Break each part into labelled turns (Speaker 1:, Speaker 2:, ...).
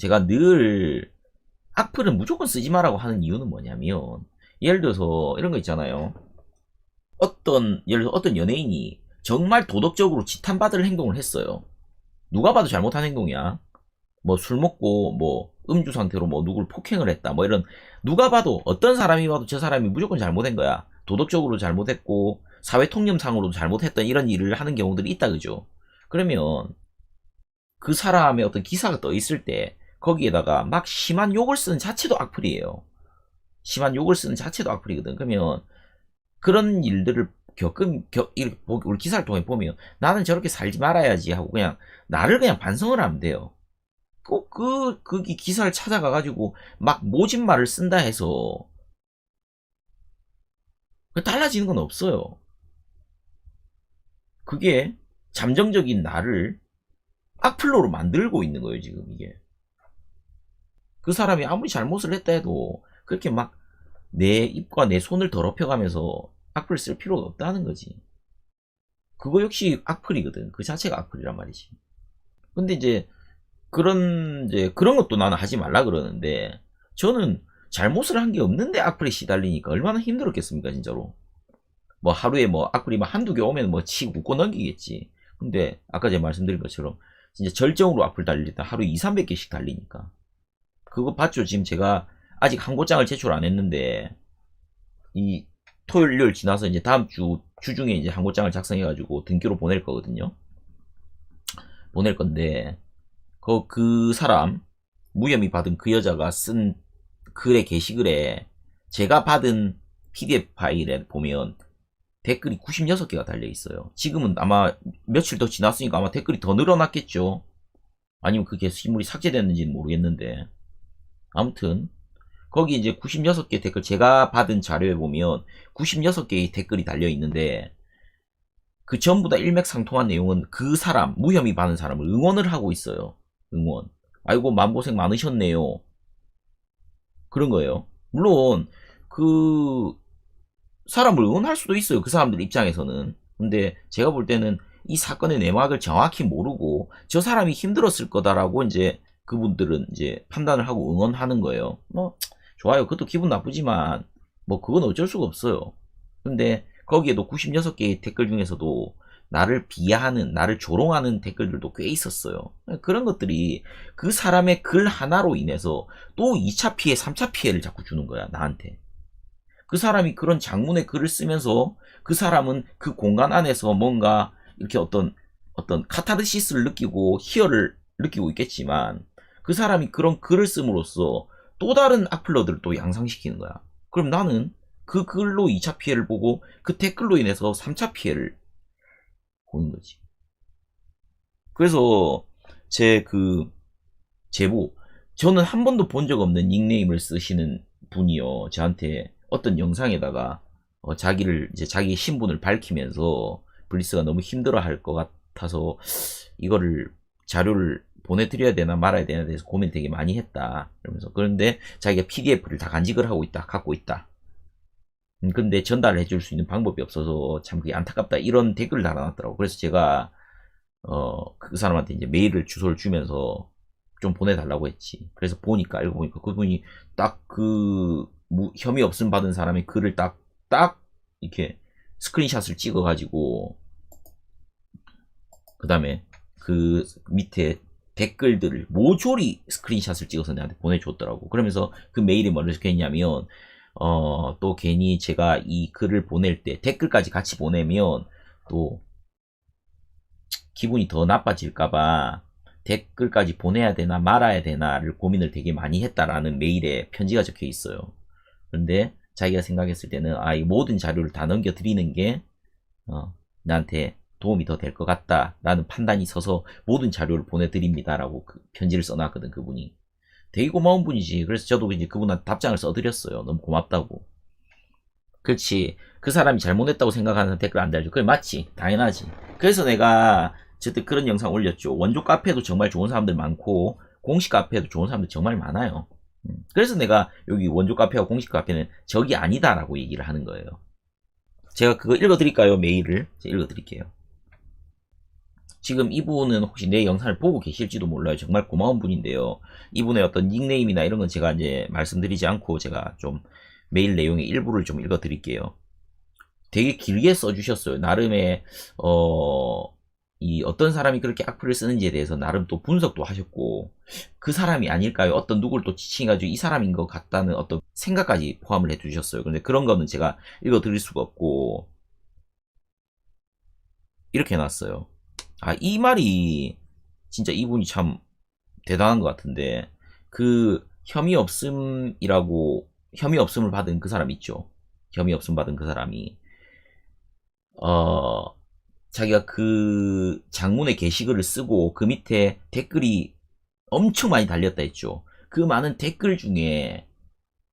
Speaker 1: 제가 늘 악플은 무조건 쓰지 마라고 하는 이유는 뭐냐면, 예를 들어서 이런 거 있잖아요. 예를 들어 어떤 연예인이 정말 도덕적으로 지탄받을 행동을 했어요. 누가 봐도 잘못한 행동이야. 뭐 술 먹고 뭐 음주 상태로 뭐 누굴 폭행을 했다. 뭐 이런, 누가 봐도 어떤 사람이 봐도 저 사람이 무조건 잘못한 거야. 도덕적으로 잘못했고 사회 통념상으로도 잘못했던 이런 일을 하는 경우들이 있다, 그죠? 그러면 그 사람의 어떤 기사가 떠 있을 때 거기에다가 막 심한 욕을 쓰는 자체도 악플이에요. 심한 욕을 쓰는 자체도 악플이거든. 그러면 그런 일들을 우리 기사를 통해 보면 나는 저렇게 살지 말아야지 하고 그냥 나를 그냥 반성을 하면 돼요. 꼭 그 기사를 찾아가가지고 막 모진 말을 쓴다 해서 달라지는 건 없어요. 그게 잠정적인 나를 악플로로 만들고 있는 거예요, 지금 이게. 그 사람이 아무리 잘못을 했다 해도 그렇게 막 내 입과 내 손을 더럽혀가면서 악플을 쓸 필요가 없다는 거지. 그거 역시 악플이거든. 그 자체가 악플이란 말이지. 근데 그런 것도 나는 하지 말라 그러는데, 저는 잘못을 한 게 없는데 악플에 시달리니까 얼마나 힘들었겠습니까, 진짜로. 뭐 하루에 뭐 악플이 막 한두 개 오면 뭐 치고 웃고 넘기겠지. 근데 아까 제가 말씀드린 것처럼 진짜 절정으로 악플 달릴 때 하루에 2, 300개씩 달리니까. 그거 봤죠? 지금 제가 아직 항고장을 제출 안 했는데, 이 토요일, 일요일 지나서 이제 다음 주중에 이제 항고장을 작성해가지고 등기로 보낼 거거든요. 보낼 건데, 그 사람, 무혐의 받은 그 여자가 쓴 글의 게시글에 제가 받은 PDF 파일에 보면 댓글이 96개가 달려 있어요. 지금은 아마 며칠 더 지났으니까 아마 댓글이 더 늘어났겠죠. 아니면 그 게시물이 삭제됐는지는 모르겠는데, 아무튼 거기 이제 96개 댓글, 제가 받은 자료에 보면 96개의 댓글이 달려 있는데, 그 전부 다 일맥상통한 내용은 그 사람, 무혐의 받은 사람을 응원을 하고 있어요. 응원. 아이고 마음고생 많으셨네요. 그런 거예요. 물론 그 사람을 응원할 수도 있어요. 그 사람들 입장에서는. 근데 제가 볼 때는 이 사건의 내막을 정확히 모르고 저 사람이 힘들었을 거다라고 이제 그분들은 이제 판단을 하고 응원하는 거예요. 뭐 좋아요. 그것도 기분 나쁘지만 뭐 그건 어쩔 수가 없어요. 근데 거기에도 96개의 댓글 중에서도 나를 비하하는, 나를 조롱하는 댓글들도 꽤 있었어요. 그런 것들이 그 사람의 글 하나로 인해서 또 2차 피해, 3차 피해를 자꾸 주는 거야, 나한테. 그 사람이 그런 장문의 글을 쓰면서 그 사람은 그 공간 안에서 뭔가 이렇게 어떤 카타르시스를 느끼고 희열을 느끼고 있겠지만, 그 사람이 그런 글을 씀으로써 또 다른 악플러들을 또 양상시키는 거야. 그럼 나는 그 글로 2차 피해를 보고 그 댓글로 인해서 3차 피해를 보는 거지. 그래서 제보, 저는 한 번도 본 적 없는 닉네임을 쓰시는 분이요, 저한테 어떤 영상에다가 자기 신분을 밝히면서 블리스가 너무 힘들어 할 것 같아서 이거를 자료를 보내드려야 되나 말아야 되나 대해서 고민 되게 많이 했다, 그러면서. 그런데 자기가 PDF를 다 간직을 갖고 있다. 근데 전달을 해줄 수 있는 방법이 없어서 참 그게 안타깝다, 이런 댓글을 달아놨더라고. 그래서 제가 그 사람한테 이제 메일을, 주소를 주면서 좀 보내달라고 했지. 그래서 읽어보니까 그분이 딱 혐의 없음 받은 사람의 글을 딱 이렇게 스크린샷을 찍어가지고, 그 다음에 그 밑에 댓글들을 모조리 스크린샷을 찍어서 내한테 보내줬더라고. 그러면서 그 메일이 뭐를 적혀있냐면, 또 괜히 제가 이 글을 보낼 때 댓글까지 같이 보내면 또 기분이 더 나빠질까봐 댓글까지 보내야 되나 말아야 되나를 고민을 되게 많이 했다라는 메일에 편지가 적혀 있어요. 그런데 자기가 생각했을 때는 이 모든 자료를 다 넘겨드리는 게 나한테 도움이 더 될 것 같다라는 판단이 서서 모든 자료를 보내드립니다라고 그 편지를 써놨거든, 그분이. 되게 고마운 분이지. 그래서 저도 이제 그분한테 답장을 써드렸어요. 너무 고맙다고. 그렇지. 그 사람이 잘못했다고 생각하는 댓글 안 달죠. 그래, 맞지. 당연하지. 그래서 내가 저때 그런 영상 올렸죠. 원조 카페도 정말 좋은 사람들 많고 공식 카페도 좋은 사람들 정말 많아요. 그래서 내가 여기 원조 카페와 공식 카페는 적이 아니다라고 얘기를 하는 거예요. 제가 그거 읽어드릴까요? 메일을 제가 읽어드릴게요. 지금 이분은 혹시 내 영상을 보고 계실지도 몰라요. 정말 고마운 분인데요. 이분의 어떤 닉네임이나 이런 건 제가 이제 말씀드리지 않고 제가 좀 메일 내용의 일부를 좀 읽어 드릴게요. 되게 길게 써주셨어요. 나름의 이 어떤 사람이 그렇게 악플을 쓰는지에 대해서 나름 또 분석도 하셨고, 그 사람이 아닐까요? 어떤 누구를 또 지칭해가지고 이 사람인 것 같다는 어떤 생각까지 포함을 해주셨어요. 근데 그런 거는 제가 읽어 드릴 수가 없고, 이렇게 해놨어요. 아, 이 말이 진짜 이분이 참 대단한 것 같은데, 그 혐의 없음을 받은 그 사람 있죠. 혐의 없음 받은 그 사람이 어 자기가 그 장문의 게시글을 쓰고 그 밑에 댓글이 엄청 많이 달렸다 했죠. 그 많은 댓글 중에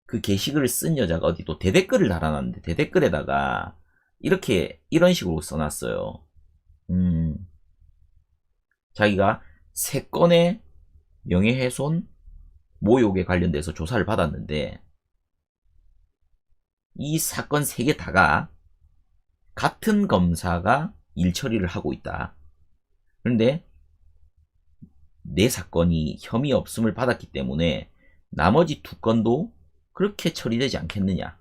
Speaker 1: 그 게시글을 쓴 여자가 어디 또 대댓글을 달아놨는데, 대댓글에다가 이런 식으로 써놨어요. 음, 자기가 3건의 명예훼손, 모욕에 관련돼서 조사를 받았는데, 이 사건 3개 다가 같은 검사가 일 처리를 하고 있다. 그런데 내 사건이 혐의 없음을 받았기 때문에 나머지 2건도 그렇게 처리되지 않겠느냐.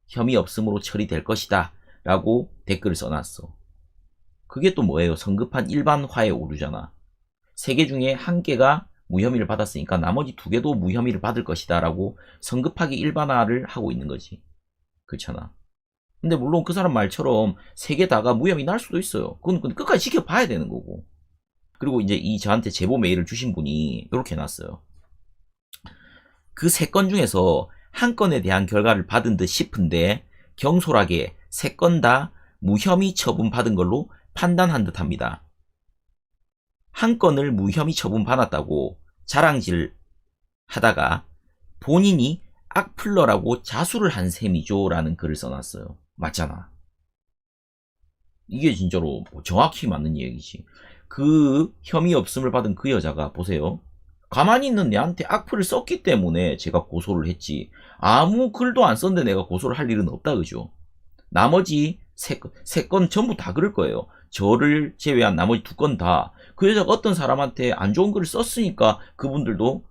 Speaker 1: 혐의 없음으로 처리될 것이다. 라고 댓글을 써놨어. 그게 또 뭐예요? 성급한 일반화에 오르잖아. 3개 중에 1개가 무혐의를 받았으니까 나머지 2개도 무혐의를 받을 것이다. 라고 성급하게 일반화를 하고 있는 거지. 그렇잖아. 근데 물론 그 사람 말처럼 3개 다가 무혐의 날 수도 있어요. 그건 끝까지 지켜봐야 되는 거고. 그리고 이제 이 저한테 제보 메일을 주신 분이 이렇게 해놨어요. 그 3건 중에서 1건에 대한 결과를 받은 듯 싶은데 경솔하게 3건 다 무혐의 처분 받은 걸로 판단한 듯 합니다. 1건을 무혐의 처분 받았다고 자랑질 하다가 본인이 악플러라고 자수를 한 셈이죠. 라는 글을 써놨어요. 맞잖아. 이게 진짜로 정확히 맞는 얘기지. 그 혐의 없음을 받은 그 여자가 보세요. 가만히 있는 내한테 악플을 썼기 때문에 제가 고소를 했지. 아무 글도 안 썼는데 내가 고소를 할 일은 없다, 그죠? 나머지 3건 전부 다 그럴 거예요. 저를 제외한 나머지 2건 다. 그 여자가 어떤 사람한테 안 좋은 글을 썼으니까 그분들도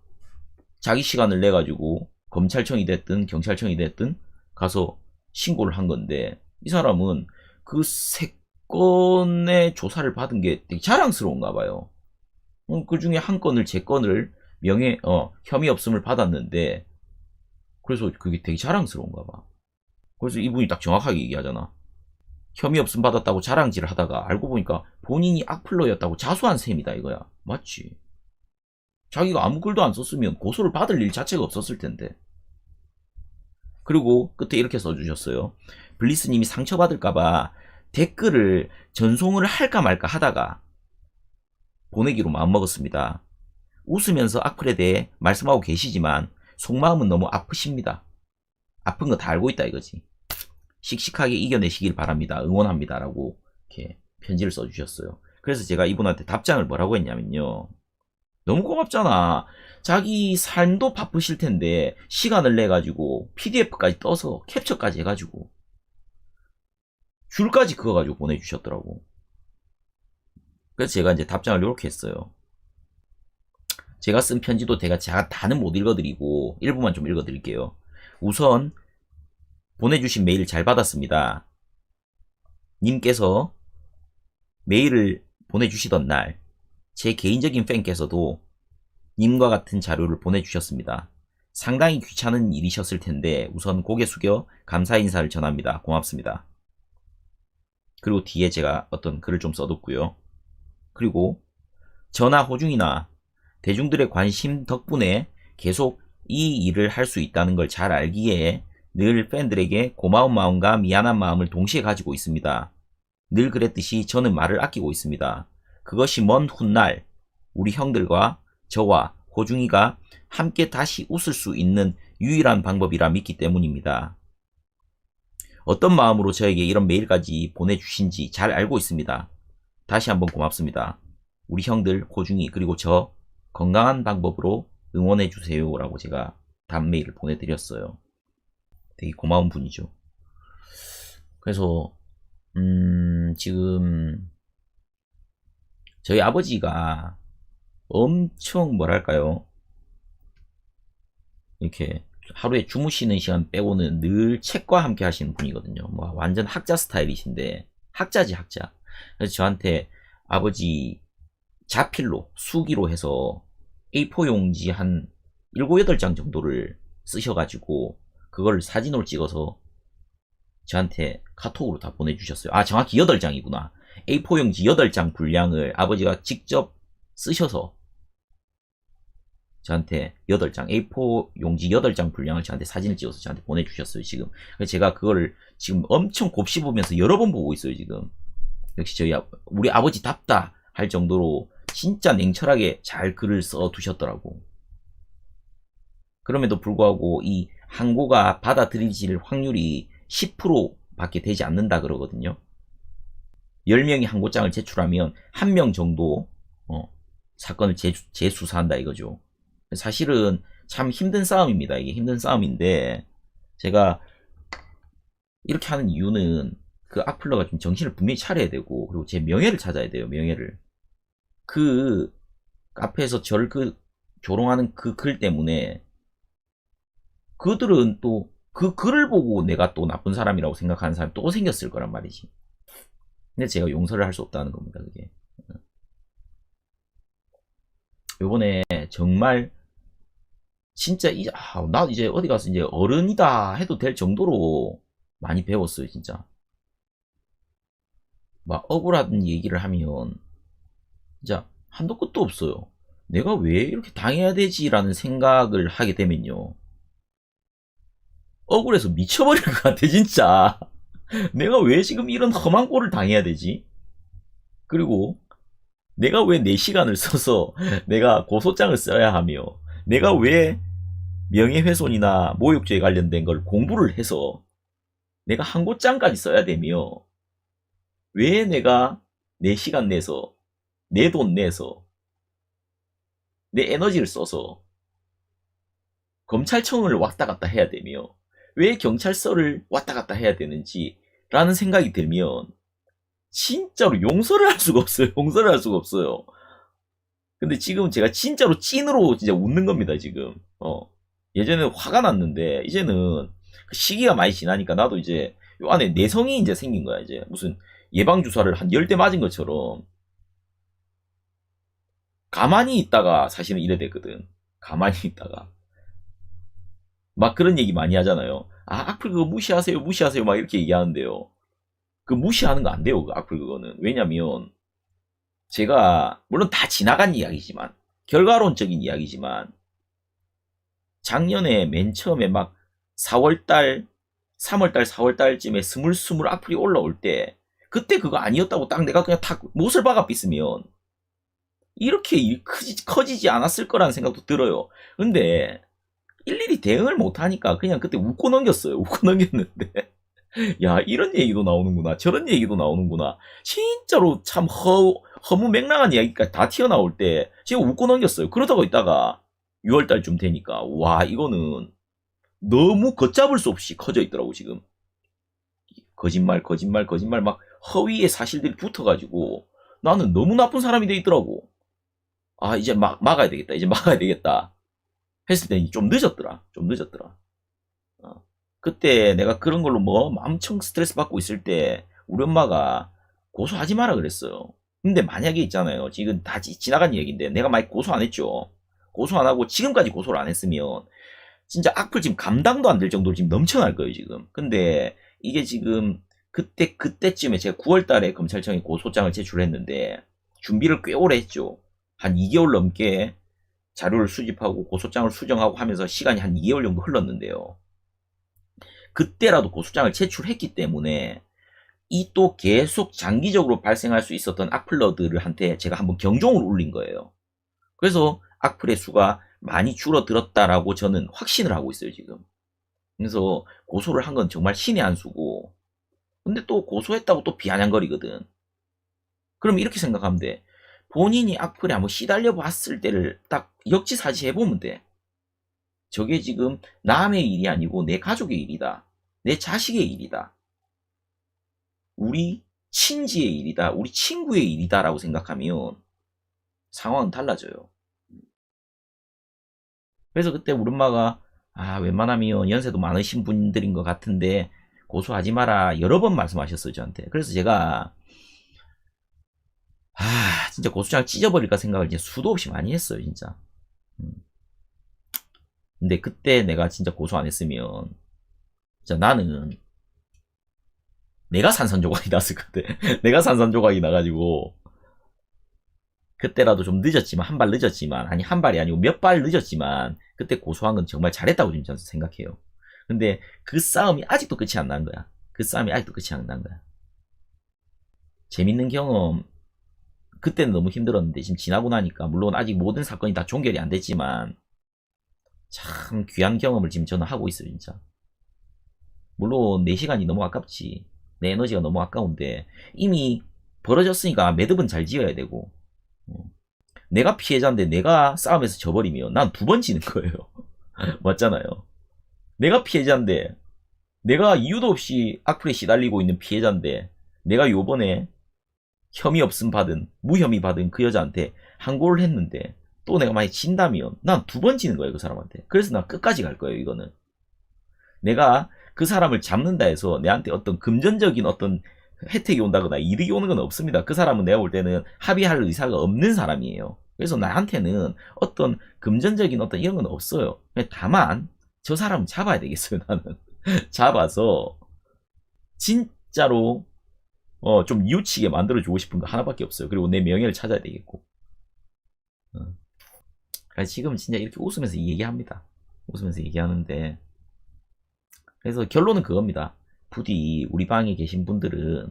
Speaker 1: 자기 시간을 내가지고 검찰청이 됐든 경찰청이 됐든 가서 신고를 한 건데, 이 사람은 그 3건의 조사를 받은 게 되게 자랑스러운가 봐요. 그 중에 1건을 제 건을 혐의 없음을 받았는데, 그래서 그게 되게 자랑스러운가 봐. 그래서 이분이 딱 정확하게 얘기하잖아. 혐의 없음 받았다고 자랑질을 하다가 알고 보니까 본인이 악플러였다고 자수한 셈이다 이거야. 맞지? 자기가 아무 글도 안 썼으면 고소를 받을 일 자체가 없었을 텐데. 그리고 끝에 이렇게 써주셨어요. 블리스님이 상처받을까봐 댓글을 전송을 할까 말까 하다가 보내기로 마음먹었습니다. 웃으면서 악플에 대해 말씀하고 계시지만 속마음은 너무 아프십니다. 아픈 거 다 알고 있다 이거지. 씩씩하게 이겨내시길 바랍니다. 응원합니다. 라고 이렇게 편지를 써주셨어요. 그래서 제가 이분한테 답장을 뭐라고 했냐면요. 너무 고맙잖아. 자기 삶도 바쁘실 텐데 시간을 내가지고 PDF까지 떠서 캡처까지 해가지고 줄까지 그어가지고 보내주셨더라고. 그래서 제가 이제 답장을 이렇게 했어요. 제가 쓴 편지도 제가 다는 못 읽어드리고 일부만 좀 읽어드릴게요. 우선 보내주신 메일 잘 받았습니다. 님께서 메일을 보내주시던 날 제 개인적인 팬께서도 님과 같은 자료를 보내주셨습니다. 상당히 귀찮은 일이셨을 텐데 우선 고개 숙여 감사 인사를 전합니다. 고맙습니다. 그리고 뒤에 제가 어떤 글을 좀 써뒀고요. 그리고 저나 호중이나 대중들의 관심 덕분에 계속 이 일을 할 수 있다는 걸 잘 알기에 늘 팬들에게 고마운 마음과 미안한 마음을 동시에 가지고 있습니다. 늘 그랬듯이 저는 말을 아끼고 있습니다. 그것이 먼 훗날 우리 형들과 저와 호중이가 함께 다시 웃을 수 있는 유일한 방법이라 믿기 때문입니다. 어떤 마음으로 저에게 이런 메일까지 보내주신지 잘 알고 있습니다. 다시 한번 고맙습니다. 우리 형들, 호중이, 그리고 저 건강한 방법으로 응원해주세요. 라고 제가 답 메일을 보내드렸어요. 되게 고마운 분이죠. 그래서 지금 저희 아버지가 엄청 뭐랄까요, 이렇게 하루에 주무시는 시간 빼고는 늘 책과 함께 하시는 분이거든요. 뭐 완전 학자 스타일이신데, 학자지 학자. 그래서 저한테 아버지 자필로 수기로 해서 A4 용지 한 7, 8장 정도를 쓰셔가지고 그걸 사진으로 찍어서 저한테 카톡으로 다 보내주셨어요. 아, 정확히 8장이구나. A4 용지 8장 분량을 아버지가 직접 쓰셔서 저한테 8장, A4 용지 8장 분량을 저한테 사진을 찍어서 저한테 보내주셨어요, 지금. 그래서 제가 그거를 지금 엄청 곱씹으면서 여러 번 보고 있어요, 지금. 역시 우리 아버지답다 할 정도로 진짜 냉철하게 잘 글을 써 두셨더라고. 그럼에도 불구하고 이 항고가 받아들이질 확률이 10% 밖에 되지 않는다 그러거든요. 10명이 항고장을 제출하면 1명 정도 사건을 재수사한다 이거죠. 사실은 참 힘든 싸움입니다. 이게 힘든 싸움인데, 제가 이렇게 하는 이유는 그 악플러가 좀 정신을 분명히 차려야 되고, 그리고 제 명예를 찾아야 돼요. 명예를. 그 카페에서 저를 조롱하는 그 글 때문에 그들은 또 그 글을 보고 내가 또 나쁜 사람이라고 생각하는 사람이 또 생겼을 거란 말이지. 근데 제가 용서를 할 수 없다는 겁니다. 그게. 요번에 정말 진짜 나 이제 어디 가서 이제 어른이다 해도 될 정도로 많이 배웠어요, 진짜. 막 억울한 얘기를 하면 진짜 한도 끝도 없어요. 내가 왜 이렇게 당해야 되지라는 생각을 하게 되면요, 억울해서 미쳐버릴 것 같아, 진짜. 내가 왜 지금 이런 험한 꼴을 당해야 되지? 그리고 내가 왜 내 시간을 써서 내가 고소장을 써야 하며, 내가 왜 명예훼손이나 모욕죄에 관련된 걸 공부를 해서 내가 항고장까지 써야 되며, 왜 내가 내 시간 내서, 내 돈 내서, 내 에너지를 써서 검찰청을 왔다 갔다 해야 되며, 왜 경찰서를 왔다 갔다 해야 되는지 라는 생각이 들면 진짜로 용서를 할 수가 없어요. 용서를 할 수가 없어요. 근데 지금 제가 진짜로 찐으로 진짜 웃는 겁니다, 지금. 예전에는 화가 났는데, 이제는 그 시기가 많이 지나니까 나도 이제 요 안에 내성이 이제 생긴 거야, 이제. 무슨 예방주사를 한 10대 맞은 것처럼. 가만히 있다가 사실은 이래 되거든. 가만히 있다가. 막 그런 얘기 많이 하잖아요. 아, 악플 그거 무시하세요, 무시하세요. 막 이렇게 얘기하는데요. 그 무시하는 거 안 돼요, 그 악플 그거는. 왜냐면, 제가, 물론 다 지나간 이야기지만, 결과론적인 이야기지만, 작년에 맨 처음에 막 4월달, 3월달, 4월달쯤에 스물스물 악플이 올라올 때, 그때 그거 아니었다고 딱 내가 그냥 탁 못을 박아 삐으면, 이렇게 커지지 않았을 거라는 생각도 들어요. 근데, 일일이 대응을 못하니까 그냥 그때 웃고 넘겼어요. 웃고 넘겼는데. 야, 이런 얘기도 나오는구나. 저런 얘기도 나오는구나. 진짜로 참 허무맹랑한 이야기까지 다 튀어나올 때 제가 웃고 넘겼어요. 그러다가 있다가 6월달쯤 되니까 와, 이거는 너무 걷잡을 수 없이 커져 있더라고, 지금. 거짓말 막 허위의 사실들이 붙어가지고 나는 너무 나쁜 사람이 돼 있더라고. 아, 이제 막아야 되겠다. 이제 막아야 되겠다. 했을 때 좀 늦었더라. 좀 늦었더라. 그때 내가 그런 걸로 뭐 엄청 스트레스 받고 있을 때 우리 엄마가 고소하지 마라 그랬어요. 근데 만약에 있잖아요. 지금 다 지나간 얘기인데 내가 만약 고소 안 했죠. 고소 안 하고 지금까지 고소를 안 했으면 진짜 악플 지금 감당도 안 될 정도로 지금 넘쳐날 거예요, 지금. 근데 이게 지금 그때쯤에 제가 9월 달에 검찰청에 고소장을 제출했는데 준비를 꽤 오래 했죠. 한 2개월 넘게 자료를 수집하고 고소장을 수정하고 하면서 시간이 한 2개월 정도 흘렀는데요. 그때라도 고소장을 제출했기 때문에 이 또 계속 장기적으로 발생할 수 있었던 악플러들한테 제가 한번 경종을 울린 거예요. 그래서 악플의 수가 많이 줄어들었다라고 저는 확신을 하고 있어요, 지금. 그래서 고소를 한 건 정말 신의 한 수고, 근데 또 고소했다고 또 비아냥거리거든. 그럼 이렇게 생각하면 돼. 본인이 악플에 한번 시달려 봤을 때를 딱 역지사지 해보면 돼. 저게 지금 남의 일이 아니고 내 가족의 일이다. 내 자식의 일이다. 우리 친지의 일이다. 우리 친구의 일이다. 라고 생각하면 상황은 달라져요. 그래서 그때 우리 엄마가 웬만하면 연세도 많으신 분들인 것 같은데 고소하지 마라 여러 번 말씀하셨어요 저한테. 그래서 제가 진짜 고소장을 찢어버릴까 생각을 이제 수도 없이 많이 했어요 진짜. 근데 그때 내가 진짜 고소 안 했으면 진짜 나는 내가 산산조각이 났을 것 같아. 내가 산산조각이 나가지고 그때라도 좀 늦었지만 한 발 늦었지만 아니 한 발이 아니고 몇 발 늦었지만 그때 고소한 건 정말 잘했다고 저는 생각해요. 근데 그 싸움이 아직도 끝이 안 난 거야. 그 싸움이 아직도 끝이 안 난 거야. 재밌는 경험 그때는 너무 힘들었는데 지금 지나고 나니까 물론 아직 모든 사건이 다 종결이 안 됐지만 참 귀한 경험을 지금 저는 하고 있어요 진짜. 물론 내 시간이 너무 아깝지 내 에너지가 너무 아까운데 이미 벌어졌으니까 매듭은 잘 지어야 되고 내가 피해자인데 내가 싸움에서 져버리면 난 두 번 지는 거예요. 맞잖아요. 내가 피해자인데 내가 이유도 없이 악플에 시달리고 있는 피해자인데 내가 요번에 혐의 없음 받은 무혐의 받은 그 여자한테 항고를 했는데 또 내가 만약 진다면 난 두 번 지는 거예요 그 사람한테. 그래서 난 끝까지 갈 거예요 이거는. 내가 그 사람을 잡는다 해서 내한테 어떤 금전적인 어떤 혜택이 온다거나 이득이 오는 건 없습니다. 그 사람은 내가 볼 때는 합의할 의사가 없는 사람이에요. 그래서 나한테는 어떤 금전적인 어떤 이런 건 없어요. 다만 저 사람 잡아야 되겠어요 나는. 잡아서 진짜로 좀 이웃치게 만들어주고 싶은 거 하나밖에 없어요. 그리고 내 명예를 찾아야 되겠고. 지금 진짜 이렇게 웃으면서 얘기합니다. 웃으면서 얘기하는데 그래서 결론은 그겁니다. 부디 우리 방에 계신 분들은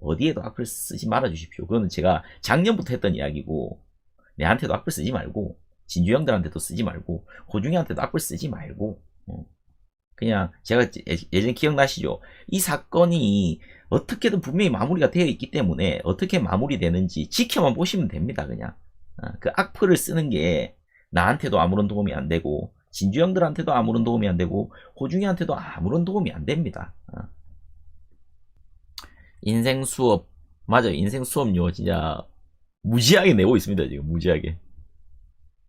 Speaker 1: 어디에도 악플 쓰지 말아 주십시오. 그거는 제가 작년부터 했던 이야기고 내한테도 악플 쓰지 말고 진주 형들한테도 쓰지 말고 호중이한테도 악플 쓰지 말고 그냥 제가 예전에 기억나시죠? 이 사건이 어떻게든 분명히 마무리가 되어 있기 때문에 어떻게 마무리되는지 지켜만 보시면 됩니다. 그냥 그 악플을 쓰는 게 나한테도 아무런 도움이 안 되고 진주 형들한테도 아무런 도움이 안 되고 호중이한테도 아무런 도움이 안 됩니다. 인생 수업 맞아요. 인생 수업료 진짜 무지하게 내고 있습니다 지금 무지하게.